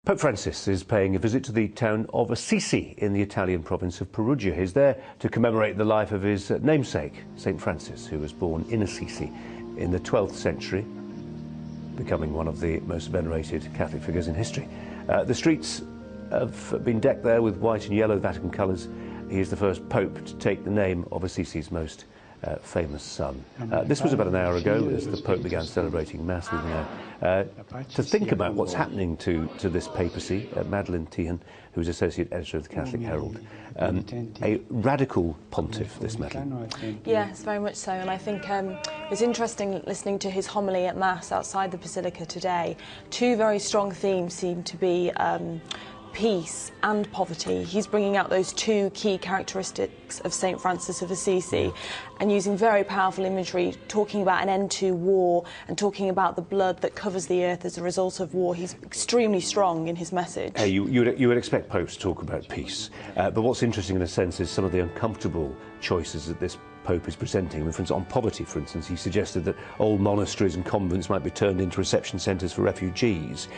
Pope Francis is paying a visit to the town of Assisi in the Italian province of Perugia. He's there to commemorate the life of his namesake, St. Francis, who was born in Assisi in the 12th century, becoming one of the most venerated Catholic figures in history. The streets have been decked there with white and yellow Vatican colours. He is the first Pope to take the name of Assisi's most famous son. This was about an hour ago as the Pope began celebrating Mass with me. To think about what's happening to this papacy, Madeleine Tehan, who's Associate Editor of the Catholic Herald. A radical pontiff, this Madeleine. Yes, very much so, and I think it was interesting listening to his homily at Mass outside the Basilica today. Two very strong themes seem to be peace and poverty. He's bringing out those two key characteristics of St. Francis of Assisi and using very powerful imagery, talking about an end to war and talking about the blood that covers the earth as a result of war. He's extremely strong in his message. Hey, you would expect popes to talk about peace, but what's interesting in a sense is some of the uncomfortable choices that this Pope is presenting. For instance, on poverty, for instance, he suggested that old monasteries and convents might be turned into reception centres for refugees,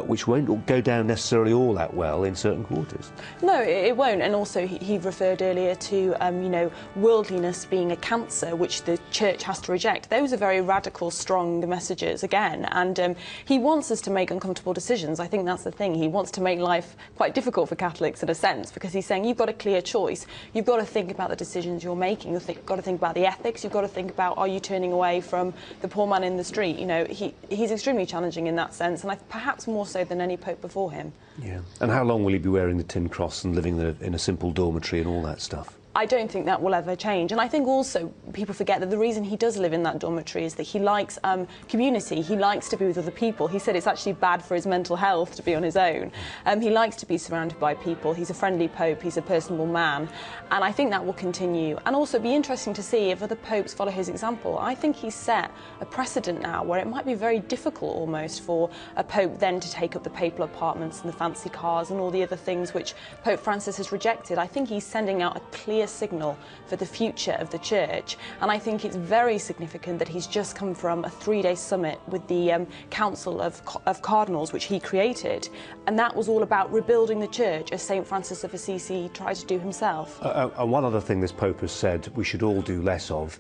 which won't go down necessarily all that well in certain quarters. No, it won't. And also, he referred earlier to, you know, worldliness being a cancer which the Church has to reject. Those are very radical, strong messages again. And he wants us to make uncomfortable decisions. I think that's the thing. He wants to make life quite difficult for Catholics in a sense, because he's saying you've got a clear choice. You've got to think about the decisions you're making. You've got to think about the ethics. You've got to think about, are you turning away from the poor man in the street? You know, he's extremely challenging in that sense, and perhaps more so than any pope before him. Yeah. And how long will he be wearing the tin cross and living in a simple dormitory and all that stuff? I don't think that will ever change. And I think also people forget that the reason he does live in that dormitory is that he likes community. He likes to be with other people. He said it's actually bad for his mental health to be on his own. He likes to be surrounded by people. He's a friendly pope. He's a personable man. And I think that will continue. And also be interesting to see if other popes follow his example. I think he's set a precedent now where it might be very difficult almost for a pope then to take up the papal apartments and the fancy cars and all the other things which Pope Francis has rejected. I think he's sending out a clear signal for the future of the Church, and I think it's very significant that he's just come from a 3-day summit with the Council of Cardinals, which he created, and that was all about rebuilding the Church as St. Francis of Assisi tried to do himself. And one other thing this Pope has said we should all do less of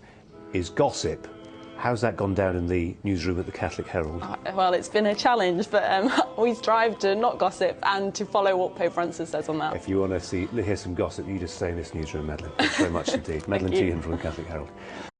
is gossip. How's that gone down in the newsroom at the Catholic Herald? Well, it's been a challenge, but we strive to not gossip and to follow what Pope Francis says on that. If you want to hear some gossip, you just stay in this newsroom, Madeleine. Thanks very much indeed. Madeleine Tehan from the Catholic Herald.